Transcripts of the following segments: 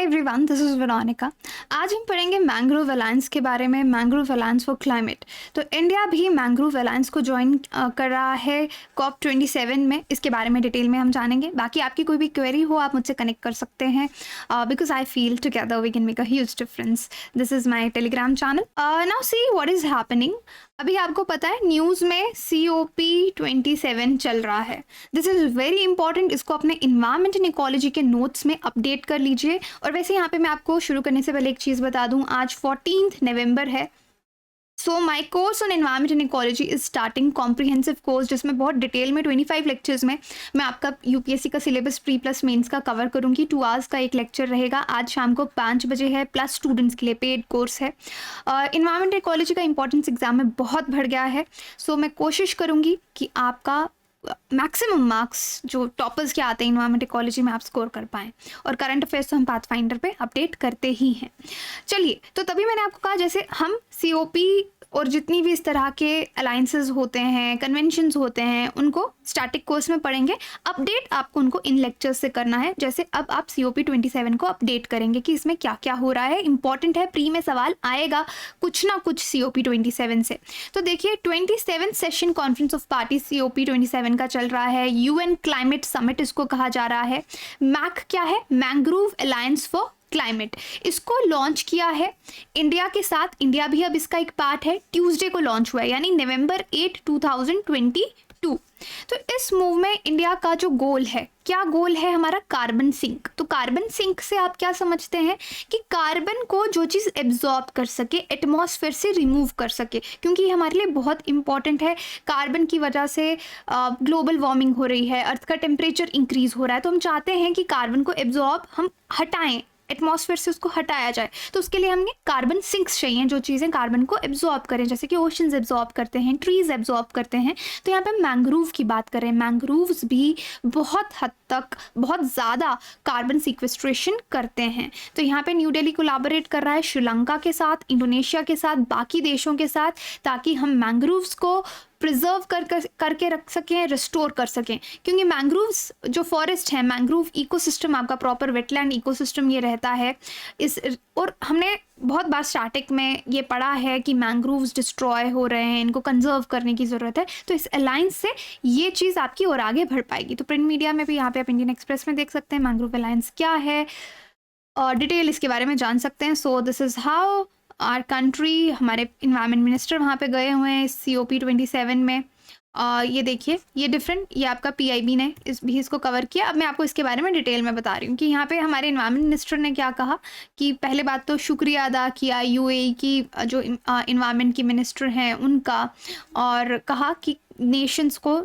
Everyone, this is Veronica. आज हम पढ़ेंगे मैंग्रोव अलायंस के बारे में, मैंग्रोव अलायंस फॉर क्लाइमेट। तो इंडिया भी मैंग्रोव अलायंस को ज्वाइन कर रहा है COP27 में। इसके बारे में डिटेल में हम जानेंगे। बाकी आपकी कोई भी क्वेरी हो आप मुझसे कनेक्ट कर सकते हैं, because I feel together we can make a huge difference. This is my Telegram channel. Now see what is happening. अभी आपको पता है न्यूज़ में COP27 चल रहा है। This is very important. इसको अपने इन्वायरमेंट एंड इकोलॉजी के नोट्स में अपडेट कर लीजिए। और वैसे यहाँ पे मैं आपको शुरू करने से पहले एक चीज़ बता दूँ, आज 14 नवंबर है। So my course on environment and ecology is starting comprehensive course, जिसमें बहुत डिटेल में 25 लेक्चर्स में मैं आपका यूपीएससी का सिलेबस प्री प्लस मेंस का कवर करूंगी। 2 आवर्स का एक लेक्चर रहेगा। आज शाम को 5 बजे है। प्लस स्टूडेंट्स के लिए पेड कोर्स है। एनवायरमेंट इकोलॉजी का इंपॉर्टेंस एग्जाम में बहुत बढ़ गया है। सो मैं कोशिश करूंगी कि आपका मैक्सिमम मार्क्स जो टॉपर्स के आते हैं इन्वायरमेंट इकोलॉजी में आप स्कोर कर पाएँ। और करंट अफेयर्स तो हम पाथफाइंडर पे अपडेट करते ही हैं। चलिए, तो तभी मैंने आपको कहा जैसे हम COP और जितनी भी इस तरह के अलायंसेस होते हैं, कन्वेंशंस होते हैं, उनको स्टैटिक कोर्स में पढ़ेंगे। अपडेट आपको उनको इन लेक्चर्स से करना है। जैसे अब आप COP27 को अपडेट करेंगे कि इसमें क्या क्या हो रहा है। इंपॉर्टेंट है, प्री में सवाल आएगा कुछ ना कुछ COP27 से। तो देखिए, 27th session conference of party COP27 का चल रहा है। UN क्लाइमेट समिट इसको कहा जा रहा है। मैक क्या है? Mangrove alliance for climate. इसको लॉन्च किया है इंडिया के साथ। इंडिया भी अब इसका एक पार्ट है। ट्यूसडे को लॉन्च हुआ है, यानी November 8, 2022। तो इस मूव में इंडिया का जो गोल है, क्या गोल है हमारा? Carbon sink. तो कार्बन सिंक से आप क्या समझते हैं कि कार्बन को जो चीज़ एब्जॉर्ब कर सके, एटमॉस्फेयर से रिमूव कर सके, क्योंकि ये हमारे लिए बहुत इंपॉर्टेंट है। कार्बन की वजह से ग्लोबल वार्मिंग हो रही है, अर्थ का टेम्परेचर इंक्रीज हो रहा है। तो हम चाहते हैं कि कार्बन को एब्जॉर्ब हम हटाएं, एटमॉस्फेयर से उसको हटाया जाए। तो उसके लिए हमें कार्बन सिंक्स चाहिए, जो चीज़ें कार्बन को एब्जॉर्ब करें, जैसे कि ओशंस एब्जॉर्ब करते हैं, ट्रीज एब्जॉर्ब करते हैं। तो यहाँ पे मैंग्रोव की बात करें, मैंग्रोव्स भी बहुत हद तक बहुत ज़्यादा कार्बन सिक्वेस्ट्रेशन करते हैं। तो यहाँ पे न्यू दिल्ली कोलैबोरेट कर रहा है श्रीलंका के साथ, इंडोनेशिया के साथ, बाकी देशों के साथ, ताकि हम मैंग्रोव्स को प्रिजर्व करके रख सकें, रिस्टोर कर सकें। क्योंकि मैंग्रोव्स जो फॉरेस्ट है, मैंग्रोव इकोसिस्टम आपका प्रॉपर वेटलैंड इकोसिस्टम ये रहता है इस। और हमने बहुत बार स्टैटिक में ये पढ़ा है कि मैंग्रोव्स डिस्ट्रॉय हो रहे हैं, इनको कंजर्व करने की ज़रूरत है। तो इस अलायंस से ये चीज़ आपकी और आगे बढ़ पाएगी। तो प्रिंट मीडिया में भी यहाँ पे आप इंडियन एक्सप्रेस में देख सकते हैं मैंग्रोव अलायंस क्या है, और डिटेल इसके बारे में जान सकते हैं। So this is how our country, हमारे इन्वायरमेंट मिनिस्टर वहाँ पे गए हुए हैं COP27 में। ये देखिए, ये डिफरेंट, ये आपका PIB ने इसको कवर किया। अब मैं आपको इसके बारे में डिटेल में बता रही हूँ कि यहाँ पे हमारे इन्वायरमेंट मिनिस्टर ने क्या कहा। कि पहले बात तो शुक्रिया अदा किया UAE की जो इन्वायरमेंट की मिनिस्टर हैं उनका, और कहा कि नेशंस को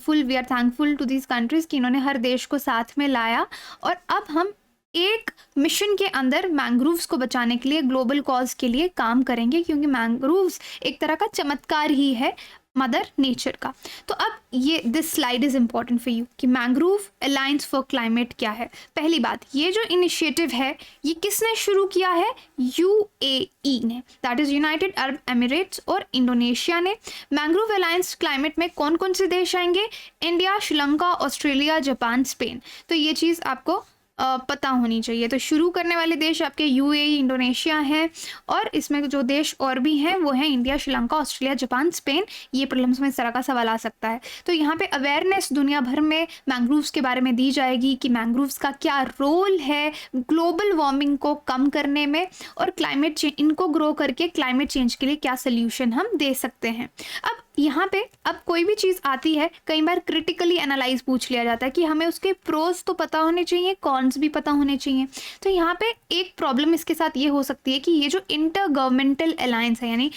we are thankful to these countries कि इन्होंने हर देश को साथ में लाया। और अब हम एक मिशन के अंदर मैंग्रोव्स को बचाने के लिए, ग्लोबल कॉज के लिए काम करेंगे, क्योंकि मैंग्रोव्स एक तरह का चमत्कार ही है मदर नेचर का। तो अब ये this slide is important for you कि मैंग्रोव अलायंस फॉर क्लाइमेट क्या है। पहली बात, ये जो इनिशिएटिव है ये किसने शुरू किया है? UAE ने, that is United Arab Emirates और इंडोनेशिया ने। मैंग्रोव अलायंस क्लाइमेट में कौन कौन से देश आएंगे? India, Sri Lanka, Australia, Japan, Spain. तो ये चीज़ आपको पता होनी चाहिए। तो शुरू करने वाले देश आपके UAE, इंडोनेशिया हैं, और इसमें जो देश और भी हैं वो हैं India, Sri Lanka, Australia, Japan, Spain. ये प्रीलिम्स में इस तरह का सवाल आ सकता है। तो यहाँ पे अवेयरनेस दुनिया भर में मैंग्रोव्स के बारे में दी जाएगी कि मैंग्रोव्स का क्या रोल है ग्लोबल वार्मिंग को कम करने में, और क्लाइमेट चेंज, इनको ग्रो करके क्लाइमेट चेंज के लिए क्या सोल्यूशन हम दे सकते हैं। अब यहाँ पे अब कोई भी चीज़ आती है, कई बार क्रिटिकली एनालाइज पूछ लिया जाता है कि हमें उसके प्रोज तो पता होने चाहिए, कॉन्स भी पता होने चाहिए। तो यहाँ पे एक प्रॉब्लम इसके साथ ये हो सकती है कि ये जो इंटर गवर्नमेंटल अलायंस है, यानी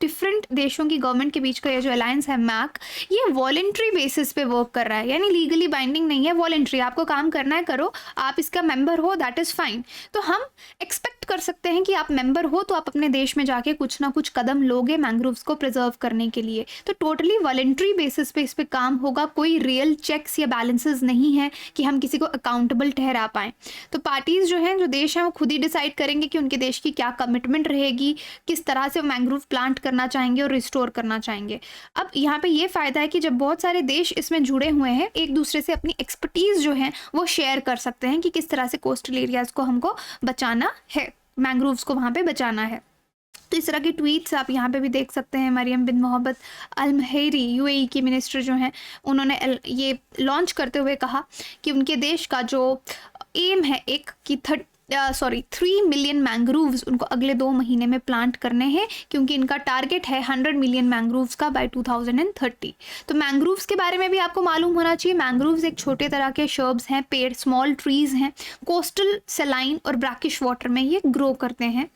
डिफरेंट देशों की गवर्नमेंट के बीच का ये जो अलायंस है मैक, ये वॉलेंट्री बेसिस पे वर्क कर रहा है, यानी लीगली बाइंडिंग नहीं है, वॉलेंट्री। आपको काम करना है, करो, आप इसका मेंबर हो, दैट इज़ फाइन। तो हम एक्सपेक्ट कर सकते हैं कि आप मेंबर हो तो आप अपने देश में जाके कुछ ना कुछ कदम लोगे मैंग्रोव्स को प्रिजर्व करने के लिए। तो टोटली वॉलंटरी बेसिस पे इस पे काम होगा, कोई रियल चेक्स या बैलेंसेस नहीं है कि हम किसी को अकाउंटेबल ठहरा पाएँ। तो पार्टीज़ जो हैं, जो देश हैं, वो खुद ही डिसाइड करेंगे कि उनके देश की क्या कमिटमेंट रहेगी, किस तरह से मैंग्रोव प्लांट करना चाहेंगे और रिस्टोर करना चाहेंगे। अब यहाँ पे ये फ़ायदा है कि जब बहुत सारे देश इसमें जुड़े हुए हैं, एक दूसरे से अपनी एक्सपर्टीज़ जो है वो शेयर कर सकते हैं कि किस तरह से कोस्टल एरियाज़ को हमको बचाना है, मैंग्रोव्स को वहाँ पे बचाना है। तो इस तरह के ट्वीट्स आप यहाँ पे भी देख सकते हैं। मरियम बिन मोहम्मद अल महरी यूएई की मिनिस्टर जो हैं, उन्होंने ये लॉन्च करते हुए कहा कि उनके देश का जो एम है एक कि 3 मिलियन मैंग्रोव्स उनको अगले 2 महीने में प्लांट करने हैं, क्योंकि इनका टारगेट है 100 मिलियन मैंग्रोव्स का बाय 2030। तो मैंग्रोव्स के बारे में भी आपको मालूम होना चाहिए। मैंग्रोव्स एक छोटे तरह के शर्ब्स हैं, पेड़, स्मॉल ट्रीज हैं, कोस्टल सलाइन और ब्रैकिश वाटर में ये ग्रो करते हैं।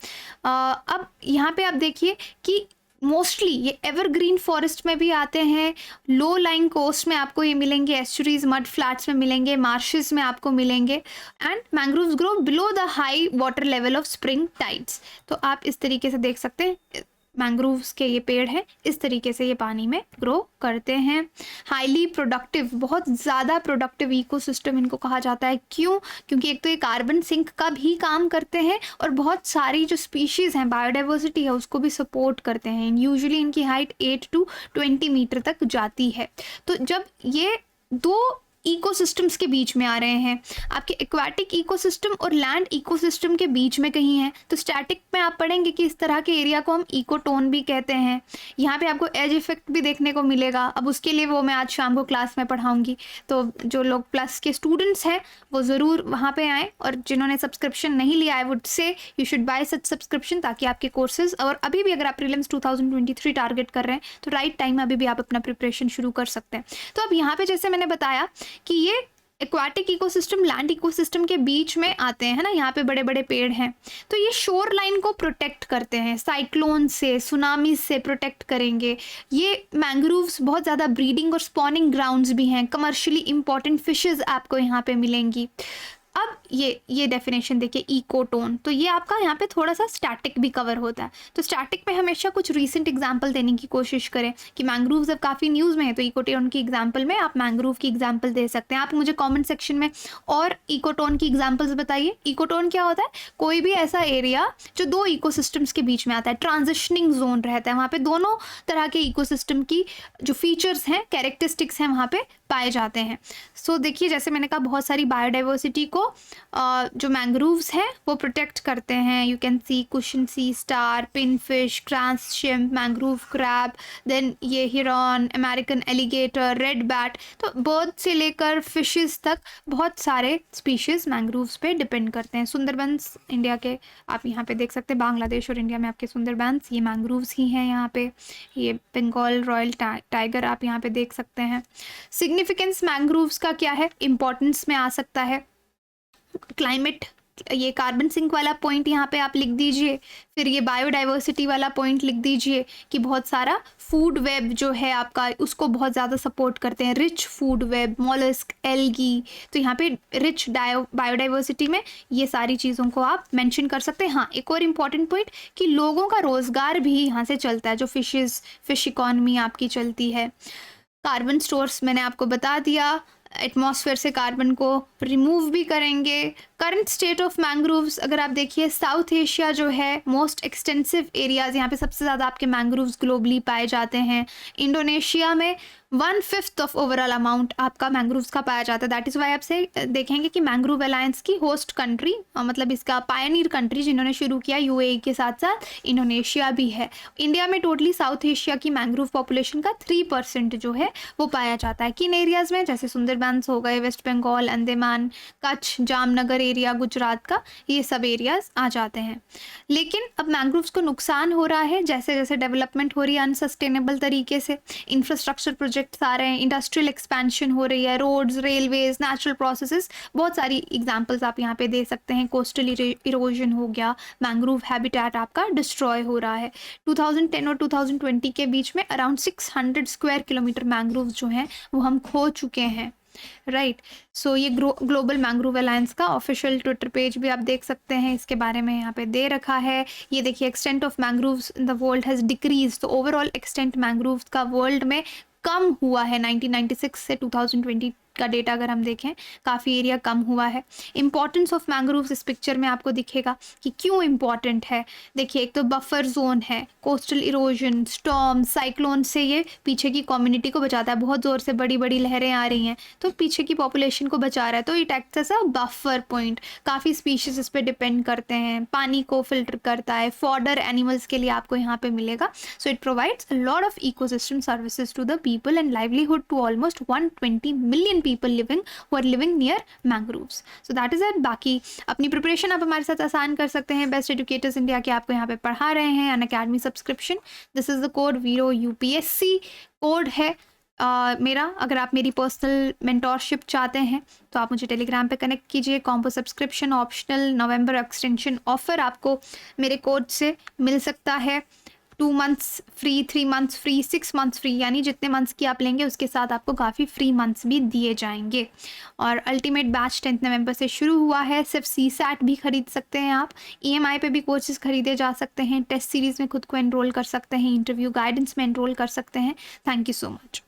अब यहाँ पे आप देखिए कि मोस्टली ये एवरग्रीन फॉरेस्ट में भी आते हैं, लो लाइंग कोस्ट में आपको ये मिलेंगे, एस्चुरीज, मड फ्लैट्स में मिलेंगे, मार्शेस में आपको मिलेंगे। And mangroves grow below the high water level of spring tides. तो आप इस तरीके से देख सकते हैं, मैंग्रोव्स के ये पेड़ हैं, इस तरीके से ये पानी में ग्रो करते हैं। हाईली प्रोडक्टिव, बहुत ज़्यादा प्रोडक्टिव इकोसिस्टम इनको कहा जाता है। क्यों? क्योंकि एक तो ये कार्बन सिंक का भी काम करते हैं और बहुत सारी जो स्पीशीज़ हैं, बायोडाइवर्सिटी है, उसको भी सपोर्ट करते हैं। यूजुअली इनकी हाइट 8 to 20 मीटर तक जाती है। तो जब ये 2 इकोसिस्टम्स के बीच में आ रहे हैं, आपके एक्वाटिक इकोसिस्टम और लैंड इकोसिस्टम के बीच में कहीं है, तो स्टैटिक में आप पढ़ेंगे कि इस तरह के एरिया को हम इकोटोन भी कहते हैं। यहाँ पे आपको एज इफेक्ट भी देखने को मिलेगा। अब उसके लिए वो मैं आज शाम को क्लास में पढ़ाऊँगी, तो जो लोग प्लस के स्टूडेंट्स हैं वो ज़रूर वहाँ पर आएँ, और जिन्होंने सब्सक्रिप्शन नहीं लिया, I would say you should buy such subscription, ताकि आपके कोर्सेज, और अभी भी अगर आप प्रीलिम्स 2023 टारगेट कर रहे हैं तो राइट टाइम अभी भी आप अपना प्रिपरेशन शुरू कर सकते हैं। तो अब यहाँ पे जैसे मैंने बताया कि ये एक्वाटिक इकोसिस्टम लैंड इकोसिस्टम के बीच में आते हैं, है ना, यहाँ पे बड़े बड़े पेड़ हैं, तो ये शोर लाइन को प्रोटेक्ट करते हैं, साइक्लोन से, सुनामी से प्रोटेक्ट करेंगे। ये मैंग्रोव्स बहुत ज़्यादा ब्रीडिंग और स्पॉनिंग ग्राउंड्स भी हैं, कमर्शियली इंपॉर्टेंट फिशेस आपको यहाँ पे मिलेंगी। अब ये डेफिनेशन देखिए, इकोटोन, तो ये आपका यहाँ पे थोड़ा सा स्टैटिक भी कवर होता है। तो स्टैटिक में हमेशा कुछ रीसेंट एग्जांपल देने की कोशिश करें कि मैंग्रोव्स अब काफ़ी न्यूज़ में है, तो इकोटोन की एग्जांपल में आप मैंग्रोव की एग्जांपल दे सकते हैं। आप मुझे कमेंट सेक्शन में और इकोटोन की एग्जांपल्स बताइए। इकोटोन क्या होता है? कोई भी ऐसा एरिया जो 2 इकोसिस्टम्स के बीच में आता है, ट्रांजिशनिंग जोन रहता है, वहाँ पे दोनों तरह के इकोसिस्टम की जो फीचर्स हैं, कैरेक्टरिस्टिक्स हैं, वहाँ पे पाए जाते हैं। सो देखिए, जैसे मैंने कहा, बहुत सारी बायोडाइवर्सिटी को जो मैंग्रोव्स हैं वो प्रोटेक्ट करते हैं। You can see cushion sea star, pin fish, grass shrimp, mangrove crab, then ये हिरन, अमेरिकन एलिगेटर, रेड बैट। तो बर्ड से लेकर फिशेस तक बहुत सारे स्पीशीज़ मैंग्रोव्स पे डिपेंड करते हैं। सुंदरबंस इंडिया के आप यहाँ पे देख सकते हैं, बांग्लादेश और इंडिया में आपके सुंदरबंस ये मैंग्रोव्स ही हैं। यहाँ पे ये बंगाल रॉयल टाइगर आप यहाँ पे देख सकते हैं। सिग्निफिकेंस मैंग्रोव्स का क्या है, इंपॉर्टेंस में आ सकता है। क्लाइमेट, ये कार्बन सिंक वाला पॉइंट यहाँ पे आप लिख दीजिए, फिर ये बायोडाइवर्सिटी वाला पॉइंट लिख दीजिए कि बहुत सारा फूड वेब जो है आपका, उसको बहुत ज़्यादा सपोर्ट करते हैं। Rich food web, mollusc, algae, तो यहाँ पे रिच बायोडाइवर्सिटी में ये सारी चीज़ों को आप मेंशन कर सकते हैं। हाँ, एक और इम्पॉर्टेंट पॉइंट कि लोगों का रोज़गार भी यहाँ से चलता है, जो फिश इकॉनमी आपकी चलती है। कार्बन स्टोर्स मैंने आपको बता दिया, एटमॉस्फेयर से कार्बन को रिमूव भी करेंगे। करंट स्टेट ऑफ मैंग्रोव्स अगर आप देखिए, साउथ एशिया जो है मोस्ट एक्सटेंसिव एरियाज़, यहाँ पे सबसे ज़्यादा आपके मैंग्रोव्स ग्लोबली पाए जाते हैं। इंडोनेशिया में 1/5 ऑफ ओवरऑल अमाउंट आपका मैंग्रोव्स का पाया जाता है। दैट इज़ वाई आपसे देखेंगे कि मैंग्रोव अलायंस की होस्ट कंट्री, मतलब इसका पायनियर कंट्री जिन्होंने शुरू किया, यूएई के साथ साथ इंडोनेशिया भी है। इंडिया में टोटली साउथ एशिया की मैंग्रोव पॉपुलेशन का 3% जो है वो पाया जाता है। किन एरियाज़ में? जैसे सुंदरबंस हो गए, वेस्ट बंगाल, अंडमान, कच्छ, जामनगर एरिया गुजरात का, ये सब एरियाज आ जाते हैं। लेकिन अब मैंग्रोव्स को नुकसान हो रहा है, जैसे जैसे डेवलपमेंट हो रही है अनसस्टेनेबल तरीके से, इंफ्रास्ट्रक्चर प्रोजेक्ट्स आ रहे हैं, इंडस्ट्रियल एक्सपेंशन हो रही है, रोड्स, रेलवेज, नेचुरल प्रोसेसेस, बहुत सारी एग्जांपल्स आप यहाँ पे दे सकते हैं। कोस्टल इरोजन हो गया, मैंग्रोव हैबिटेट आपका डिस्ट्रॉय हो रहा है। 2010 और 2020 के बीच में अराउंड 600 स्क्वायर किलोमीटर मैंग्रोव्स जो हैं वो हम खो चुके हैं। राइट। सो ये ग्लोबल मैंग्रोव अलायंस का ऑफिशियल ट्विटर पेज भी आप देख सकते हैं, इसके बारे में यहाँ पे दे रखा है। ये देखिए, extent of mangroves in the world has decrease, तो ओवरऑल एक्सटेंट मैंग्रोव्स का वर्ल्ड में कम हुआ है 1996 से 2020 का डेटा अगर हम देखें, काफ़ी एरिया कम हुआ है। इंपॉर्टेंस ऑफ मैंग्रोव्स इस पिक्चर में आपको दिखेगा कि क्यों इम्पॉर्टेंट है। देखिए, एक तो बफर जोन है, कोस्टल इरोजन, स्टॉर्म, साइक्लोन से ये पीछे की कम्युनिटी को बचाता है। बहुत ज़ोर से बड़ी बड़ी लहरें आ रही हैं तो पीछे की पॉपुलेशन को बचा रहा है, तो it acts as a buffer point. काफ़ी स्पीशीज इस पर डिपेंड करते हैं, पानी को फिल्टर करता है, फॉडर एनिमल्स के लिए आपको यहाँ पे मिलेगा। So it provides a lot of ecosystem services to the people and livelihood to almost 120 million people living who are living near mangroves. So that is it. बाकी अपनी प्रिपरेशन आप हमारे साथ आसान कर सकते हैं। बेस्ट एजुकेटर्स इंडिया के आपको यहाँ पे पढ़ा रहे हैं, Unacademy subscription. This is the code वीरो UPSC कोड है मेरा। अगर आप मेरी पर्सनल मेंटोरशिप चाहते हैं तो आप मुझे टेलीग्राम पे कनेक्ट कीजिए। कॉम्बो सब्सक्रिप्शन ऑप्शनल, नवंबर एक्सटेंशन ऑफर आपको मेरे कोड से मिल सकता है। 2 months free, 3 months free, 6 months free, यानी जितने मंथ्स की आप लेंगे उसके साथ आपको काफ़ी फ्री मंथ्स भी दिए जाएंगे। और अल्टीमेट बैच 10 नवंबर से शुरू हुआ है। सिर्फ CSAT भी खरीद सकते हैं आप, EMI पे भी कोर्सेज खरीदे जा सकते हैं, टेस्ट सीरीज़ में खुद को एनरोल कर सकते हैं, इंटरव्यू गाइडेंस में एनरोल कर सकते हैं। Thank you so much.